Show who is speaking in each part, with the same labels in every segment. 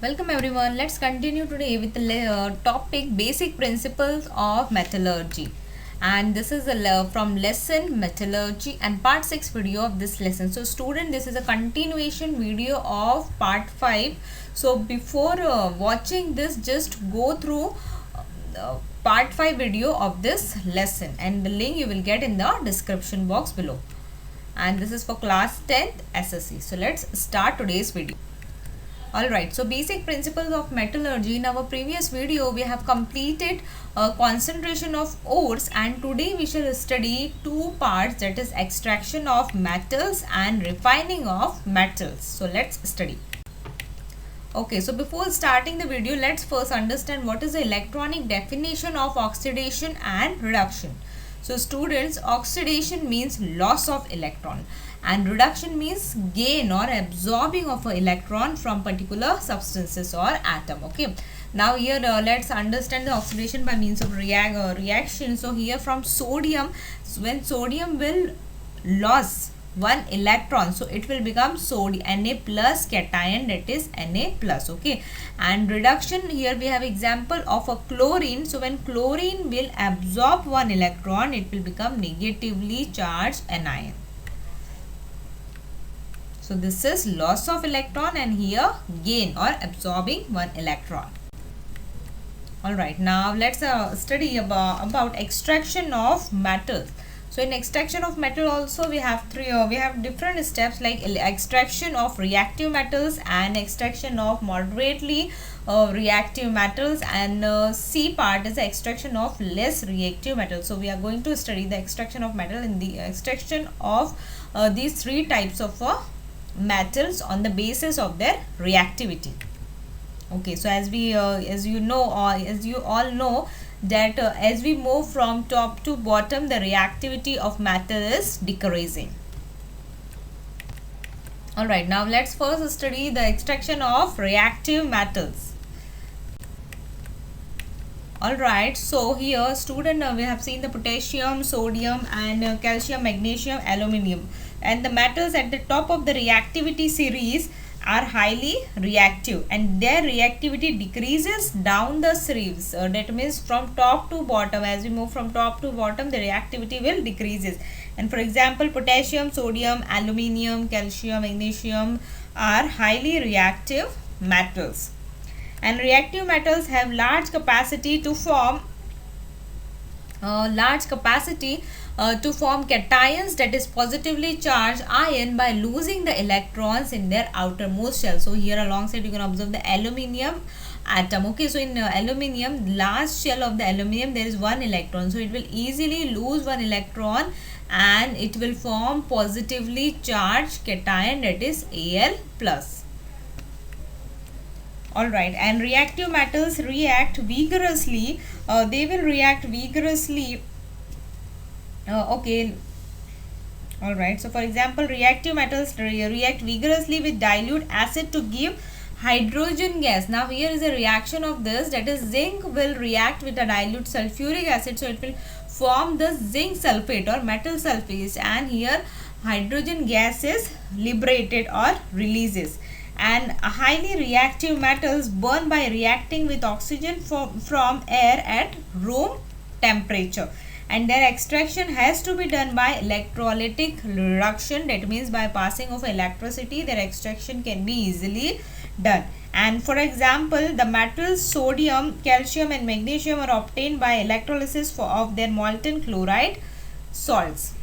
Speaker 1: Welcome everyone. Let's continue today with the topic basic principles of metallurgy. And this is from lesson metallurgy and part 6 video of this lesson. So student, this is a continuation video of part 5. So before watching this, just go through part 5 video of this lesson, and the link you will get in the description box below. And this is for class 10th SSC. So let's start today's video. Alright, so basic principles of metallurgy. In our previous video, we have completed concentration of ores, and today we shall study two parts, that is extraction of metals and refining of metals. So let's study. Okay, so before starting the video, let's first understand what is the electronic definition of oxidation and reduction. So students, oxidation means loss of electron and reduction means gain or absorbing of an electron from particular substances or atom. Okay, now here let's understand the oxidation by means of reaction. So here from sodium, when sodium will lose one electron, so it will become Na plus cation, that is Na plus. Okay, and reduction, here we have example of a chlorine. So when chlorine will absorb one electron, it will become negatively charged anion. So this is loss of electron, and here gain or absorbing one electron. Alright, now let's study about extraction of metals. So in extraction of metal also we have different steps, like extraction of reactive metals and extraction of moderately reactive metals, and C part is the extraction of less reactive metals. So we are going to study the extraction of metal in the extraction of these three types of metals on the basis of their reactivity. Okay, so as you all know that as we move from top to bottom, the reactivity of metal is decreasing. Alright, now let's first study the extraction of reactive metals. Alright, so here student, we have seen the potassium, sodium, and calcium, magnesium, aluminium, and the metals at the top of the reactivity series are highly reactive, and their reactivity decreases down the series. That means from top to bottom, as we move from top to bottom, the reactivity will decreases. And for example, potassium, sodium, aluminium, calcium, magnesium are highly reactive metals, and reactive metals have large capacity to form cations, that is positively charged ion, by losing the electrons in their outermost shell. So here alongside you can observe the aluminium atom. Okay, so in aluminium, last shell of the aluminium, there is one electron, so it will easily lose one electron and it will form positively charged cation, that is Al plus. Alright, and reactive metals react vigorously. They will react vigorously. Okay. Alright, so for example, reactive metals react vigorously with dilute acid to give hydrogen gas. Now here is a reaction of this, that is zinc will react with a dilute sulfuric acid, so it will form the zinc sulfate or metal sulfates, and here hydrogen gas is liberated or releases. And highly reactive metals burn by reacting with oxygen from air at room temperature, and their extraction has to be done by electrolytic reduction. That means by passing of electricity, their extraction can be easily done. And for example, the metals sodium, calcium, and magnesium are obtained by electrolysis of their molten chloride salts.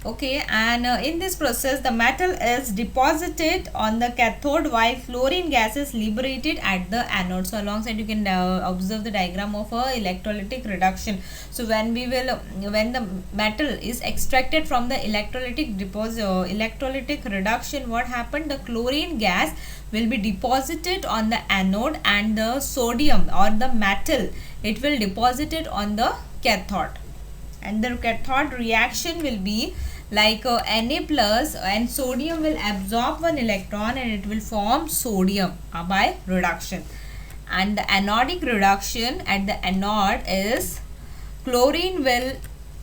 Speaker 1: Okay, and in this process, the metal is deposited on the cathode while fluorine gas is liberated at the anode. So alongside you can observe the diagram of electrolytic reduction. So when the metal is extracted from the electrolytic reduction, what happened? The chlorine gas will be deposited on the anode, and the sodium or the metal, it will deposited on the cathode, and the cathode reaction will be like Na plus, and sodium will absorb one electron and it will form sodium by reduction. And the anodic reduction, at the anode is chlorine will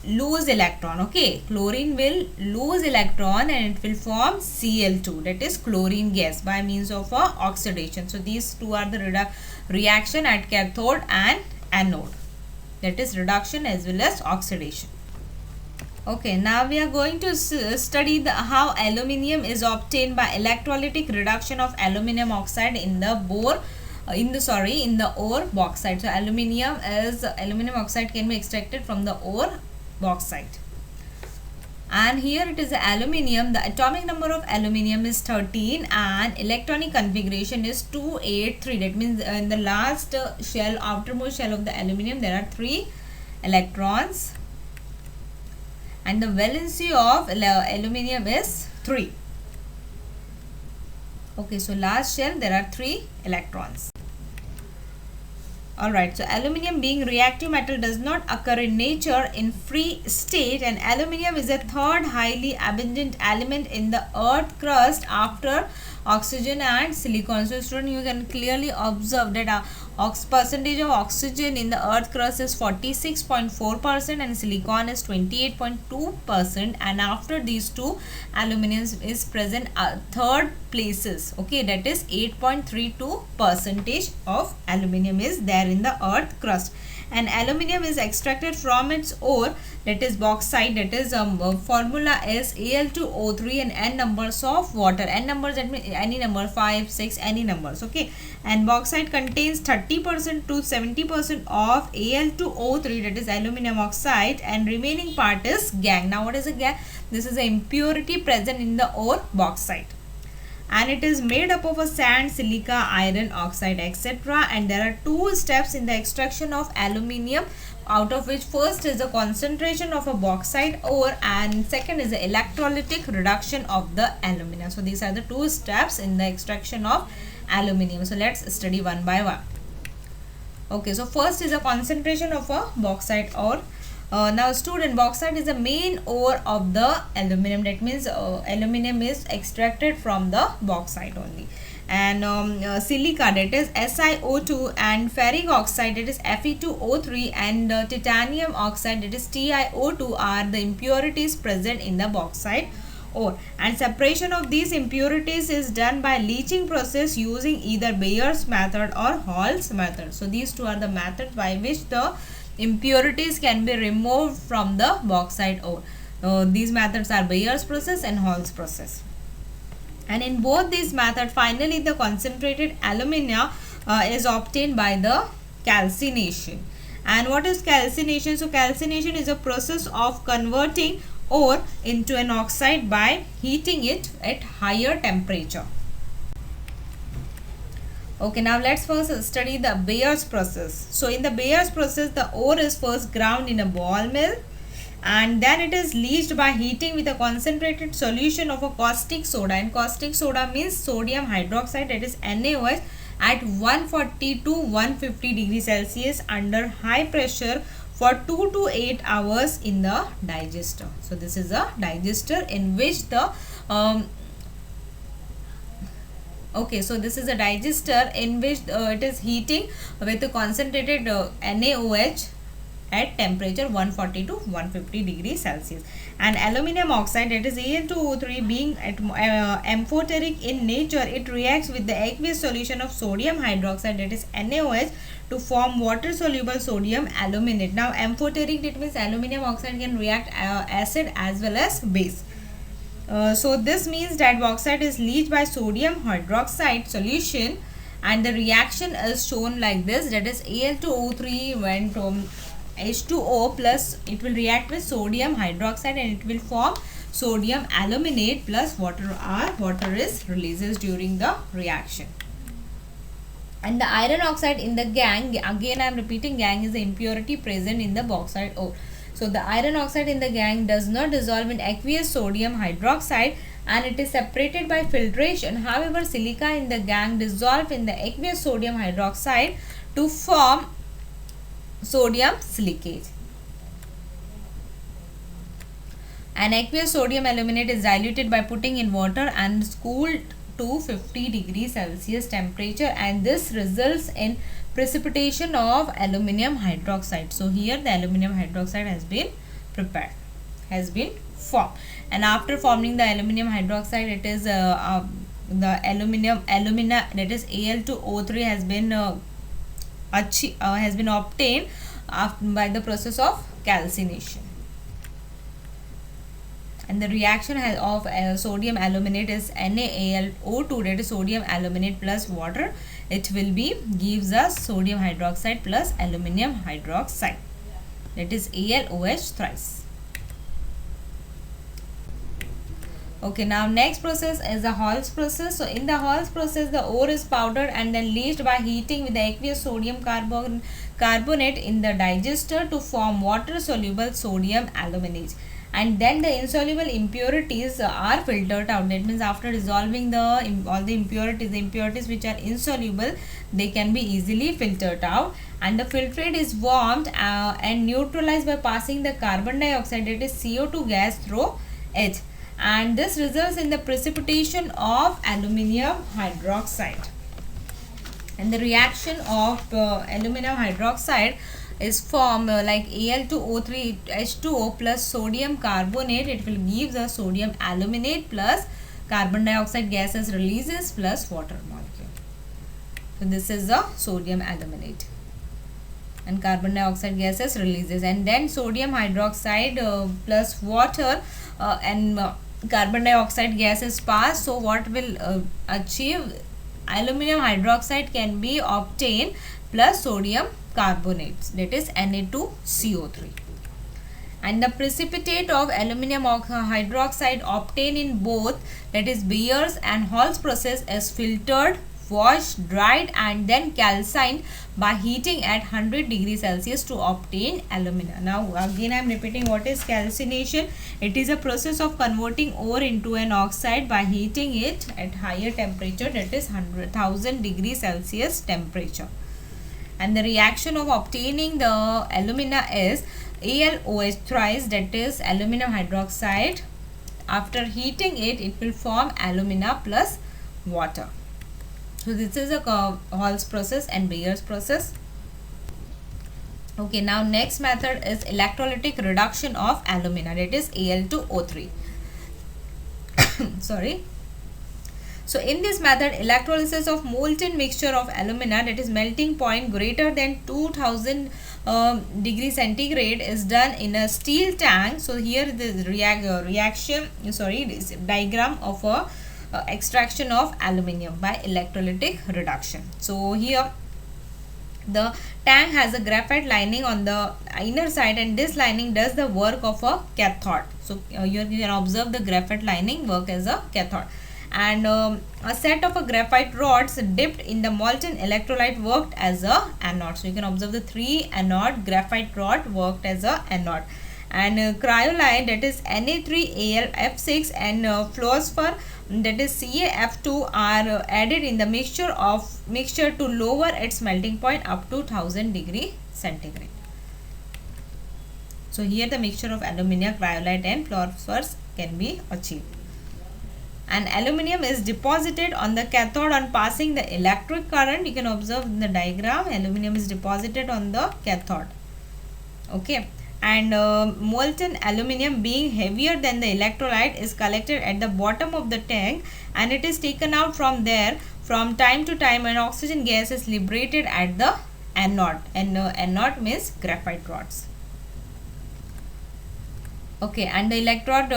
Speaker 1: lose electron. Okay, chlorine will lose electron and it will form Cl2, that is chlorine gas, by means of oxidation. So these two are the reaction at cathode and anode, that is reduction as well as oxidation. Okay, now we are going to study how aluminium is obtained by electrolytic reduction of aluminium oxide in the ore bauxite. So aluminium oxide can be extracted from the ore bauxite. And here it is aluminium. The atomic number of aluminium is 13 and electronic configuration is 283. That means in the last shell, outermost shell of the aluminium, there are 3 electrons. And the valency of aluminium is 3. Okay, so last shell there are 3 electrons. Alright, so aluminium being reactive metal does not occur in nature in free state, and aluminium is a third highly abundant element in the earth crust after oxygen and silicon. So student, you can clearly observe that percentage of oxygen in the earth crust is 46.4% and silicon is 28.2%, and after these two, aluminium is present third places. Okay, that is 8.32% of aluminium is there in the earth crust. And aluminium is extracted from its ore, that is bauxite, that is formula is Al2O3 and n numbers of water. N numbers, that means any number, 5, 6, any numbers. Okay, and bauxite contains 30% to 70% of Al2O3, that is aluminium oxide, and remaining part is gangue. Now what is a gangue? This is an impurity present in the ore bauxite, and it is made up of a sand, silica, iron oxide, etc. And there are 2 steps in the extraction of aluminium, out of which first is the concentration of a bauxite ore and second is the electrolytic reduction of the aluminium. So these are the 2 steps in the extraction of aluminium. So let's study one by one. Okay, so first is the concentration of a bauxite ore. Now student, bauxite is the main ore of the aluminium. That means aluminium is extracted from the bauxite only. And silica, that is SiO2, and ferric oxide, that is Fe2O3, and titanium oxide, that is TiO2, are the impurities present in the bauxite ore. And separation of these impurities is done by leaching process using either Bayer's method or Hall's method. So these two are the methods by which the impurities can be removed from the bauxite ore. These methods are Bayer's process and Hall's process. And in both these methods, finally the concentrated alumina is obtained by the calcination. And what is calcination? So calcination is a process of converting ore into an oxide by heating it at higher temperature. Okay, now let's first study the Bayer's process. So in the Bayer's process, the ore is first ground in a ball mill, and then it is leached by heating with a concentrated solution of a caustic soda. And caustic soda means sodium hydroxide, that is NaOH, at 140 to 150 degrees Celsius under high pressure for 2 to 8 hours in the digester. So this is a digester in which the this is a digester in which it is heating with a concentrated NaOH at temperature 140 to 150 degrees Celsius. And aluminium oxide, that is Al2O3, being amphoteric in nature, it reacts with the aqueous solution of sodium hydroxide, that is NaOH, to form water soluble sodium aluminate. Now amphoteric, that means aluminium oxide can react acid as well as base. So this means that bauxite is leached by sodium hydroxide solution, and the reaction is shown like this, that is Al2O3 went from H2O plus it will react with sodium hydroxide and it will form sodium aluminate plus water, or water is releases during the reaction. And the iron oxide in the gangue, again I am repeating, gangue is the impurity present in the bauxite ore. So the iron oxide in the gangue does not dissolve in aqueous sodium hydroxide and it is separated by filtration. However, silica in the gangue dissolve in the aqueous sodium hydroxide to form sodium silicate. And aqueous sodium aluminate is diluted by putting in water and cooled to 50 degrees Celsius temperature, and this results in precipitation of aluminium hydroxide. So here the aluminium hydroxide has been prepared, has been formed. And after forming the aluminium hydroxide, it is the alumina, that is Al2O3, has been obtained by the process of calcination. And the reaction of sodium aluminate is NaAlO2, that is sodium aluminate plus water. It will be gives us sodium hydroxide plus aluminium hydroxide, that is AlOH thrice. Okay, now next process is the Hall's process. So in the Hall's process, the ore is powdered and then leached by heating with the aqueous sodium carbonate in the digester to form water soluble sodium aluminate. And then the insoluble impurities are filtered out. That means after dissolving all the impurities which are insoluble, they can be easily filtered out. And the filtrate is warmed and neutralized by passing the carbon dioxide, that is CO2 gas, through it. And this results in the precipitation of aluminium hydroxide. And the reaction of aluminium hydroxide is formed like Al2O3 H2O plus sodium carbonate. It will give the sodium aluminate plus carbon dioxide gases releases plus water molecule. So this is the sodium aluminate and carbon dioxide gases releases. And then sodium hydroxide plus water and carbon dioxide gases pass. So what will achieve? Aluminium hydroxide can be obtained plus sodium carbonates, that is Na2CO3. And the precipitate of aluminium hydroxide obtained in both, that is Bayer's and Hall's process, is filtered, washed, dried and then calcined by heating at 100 degrees Celsius to obtain alumina. Now again I am repeating what is calcination. It is a process of converting ore into an oxide by heating it at higher temperature, that is 100,000 degrees Celsius temperature. And the reaction of obtaining the alumina is AlOH thrice, that is aluminum hydroxide. After heating it, it will form alumina plus water. So this is a Hall's process and Bayer's process. Okay, now next method is electrolytic reduction of alumina, that is Al2O3. Sorry. So in this method, electrolysis of molten mixture of alumina, that is melting point greater than 2000 degrees centigrade, is done in a steel tank. So here the this diagram of a extraction of aluminium by electrolytic reduction. So here the tank has a graphite lining on the inner side and this lining does the work of a cathode. So you can observe the graphite lining work as a cathode. And a set of graphite rods dipped in the molten electrolyte worked as a anode. So you can observe the 3 anode graphite rod worked as a anode. And cryolite, that is Na3AlF6 and fluorspar, that is CaF2, are added in the mixture to lower its melting point up to 1000 degree centigrade. So here the mixture of aluminium, cryolite and fluorspars can be achieved. And aluminium is deposited on the cathode on passing the electric current. You can observe in the diagram, aluminium is deposited on the cathode. Okay. And molten aluminium, being heavier than the electrolyte, is collected at the bottom of the tank and it is taken out from there from time to time, and oxygen gas is liberated at the anode. And anode means graphite rods. Okay, and the electrode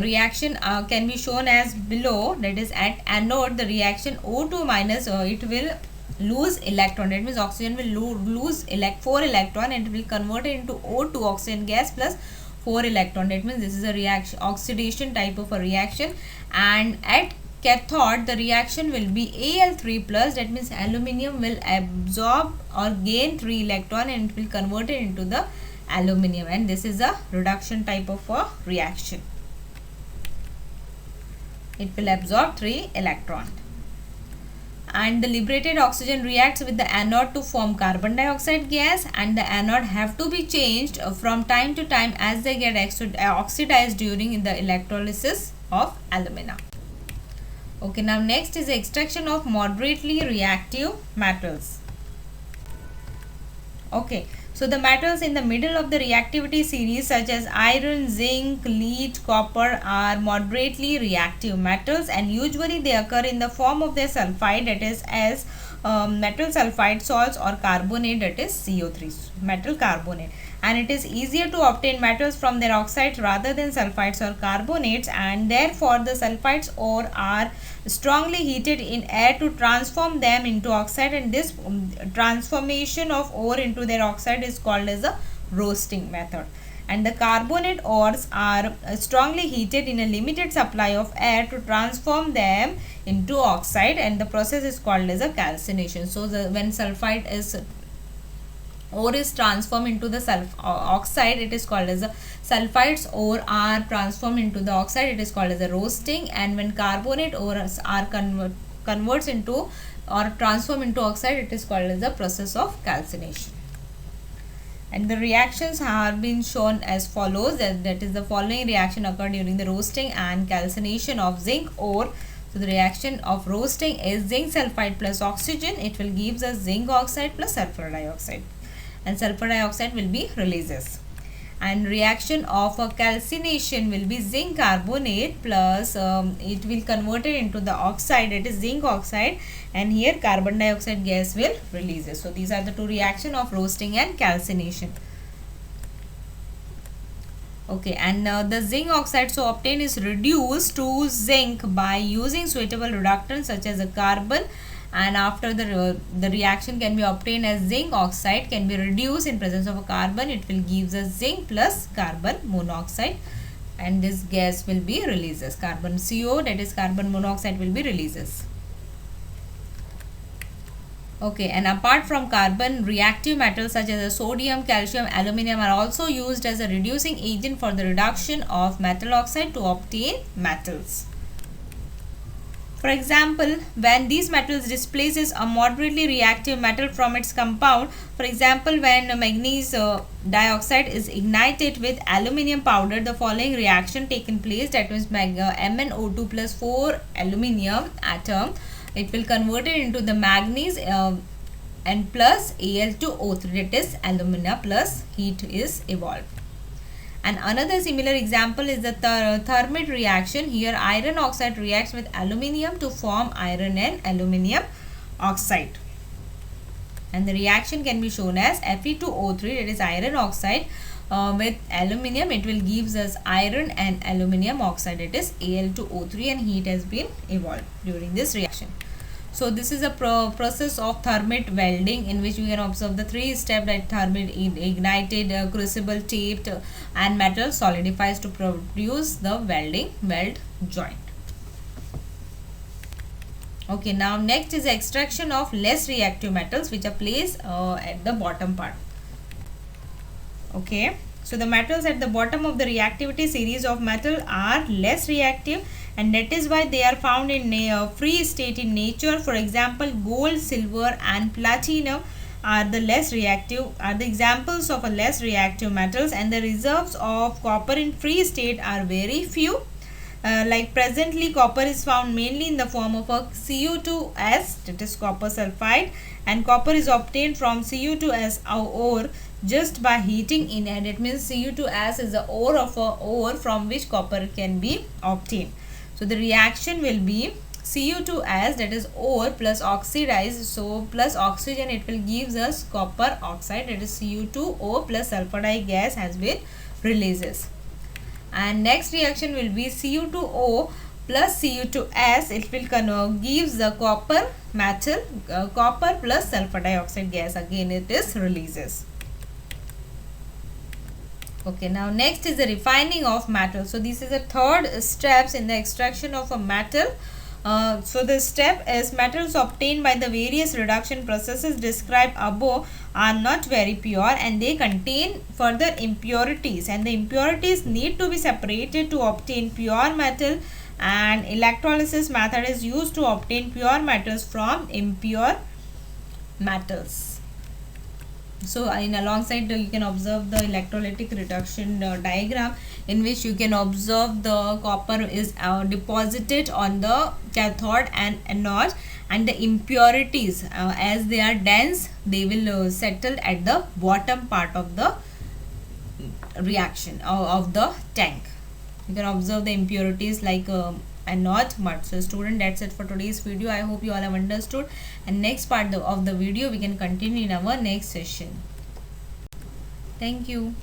Speaker 1: reaction can be shown as below. That is, at anode the reaction O2 minus it will lose electron. That means oxygen will lose 4 electron and it will convert it into O2 oxygen gas plus 4 electron. That means this is a reaction, oxidation type of a reaction. And at cathode the reaction will be Al3 plus. That means aluminium will absorb or gain 3 electron and it will convert it into the aluminium, and this is a reduction type of a reaction. It will absorb 3 electron. And the liberated oxygen reacts with the anode to form carbon dioxide gas, and the anode have to be changed from time to time as they get oxidized during the electrolysis of alumina. Okay, now next is the extraction of moderately reactive metals. Okay, So the metals in the middle of the reactivity series such as iron, zinc, lead, copper are moderately reactive metals, and usually they occur in the form of their sulfide, that is as metal sulfide salts, or carbonate, that is CO3, metal carbonate. And it is easier to obtain metals from their oxides rather than sulfides or carbonates, and therefore the sulfides ore are strongly heated in air to transform them into oxide, and this transformation of ore into their oxide is called as a roasting method. And the carbonate ores are strongly heated in a limited supply of air to transform them into oxide, and the process is called as a calcination. So when sulfide is ore is transformed into the oxide, it is called as a sulfides ore are transformed into the oxide, it is called as a roasting. And when carbonate ores are converts into or transformed into oxide, it is called as the process of calcination. And the reactions have been shown as follows, that is the following reaction occurred during the roasting and calcination of zinc ore. So the reaction of roasting is zinc sulfide plus oxygen, it will give us zinc oxide plus sulfur dioxide, and sulfur dioxide will be releases. And reaction of a calcination will be zinc carbonate plus it will convert it into the oxide, it is zinc oxide, and here carbon dioxide gas will releases. So these are the two reaction of roasting and calcination. Okay, and the zinc oxide so obtained is reduced to zinc by using suitable reductants such as a carbon, and after the reaction can be obtained as zinc oxide can be reduced in presence of a carbon, it will gives us zinc plus carbon monoxide, and this gas will be releases carbon CO, that is carbon monoxide will be releases. Okay, and apart from carbon, reactive metals such as sodium, calcium, aluminium are also used as a reducing agent for the reduction of metal oxide to obtain metals. For example, when these metals displaces a moderately reactive metal from its compound, for example, when manganese dioxide is ignited with aluminium powder, the following reaction taken place, that means MnO2 plus 4 aluminium atom, it will convert it into the manganese and plus Al2O3, that is alumina plus heat is evolved. And another similar example is the thermit reaction. Here iron oxide reacts with aluminium to form iron and aluminium oxide, and the reaction can be shown as Fe2O3, that is iron oxide with aluminium, it will gives us iron and aluminium oxide, it is Al2O3, and heat has been evolved during this reaction. So this is a process of thermit welding, in which you can observe the three steps, that thermit ignited, crucible taped, and metal solidifies to produce the weld joint. Okay, now next is extraction of less reactive metals, which are placed at the bottom part. Okay, so the metals at the bottom of the reactivity series of metal are less reactive, and that is why they are found in a free state in nature. For example, gold, silver and platinum are the examples of a less reactive metals, and the reserves of copper in free state are very few. Like presently copper is found mainly in the form of a Cu2S, that is copper sulfide, and copper is obtained from Cu2S ore just by heating in air. It means Cu2S is the ore of a ore from which copper can be obtained. So the reaction will be Cu2S, that is ore, plus oxidized, so plus oxygen, it will gives us copper oxide, that is Cu2O plus sulfur dioxide gas has been releases. And next reaction will be Cu2O plus Cu2S, it will gives the copper metal, copper plus sulfur dioxide gas, again it is releases. Okay, now next is the refining of metal. So this is the third steps in the extraction of a metal. So the step is metals obtained by the various reduction processes described above are not very pure, and they contain further impurities, and the impurities need to be separated to obtain pure metal, and electrolysis method is used to obtain pure metals from impure metals. So in alongside you can observe the electrolytic reduction diagram, in which you can observe the copper is deposited on the cathode and anode, and the impurities, as they are dense, they will settle at the bottom part of the reaction of the tank. You can observe the impurities like and not mud. So student, that's it for today's video. I hope you all have understood, and next part of the video we can continue in our next session. Thank you.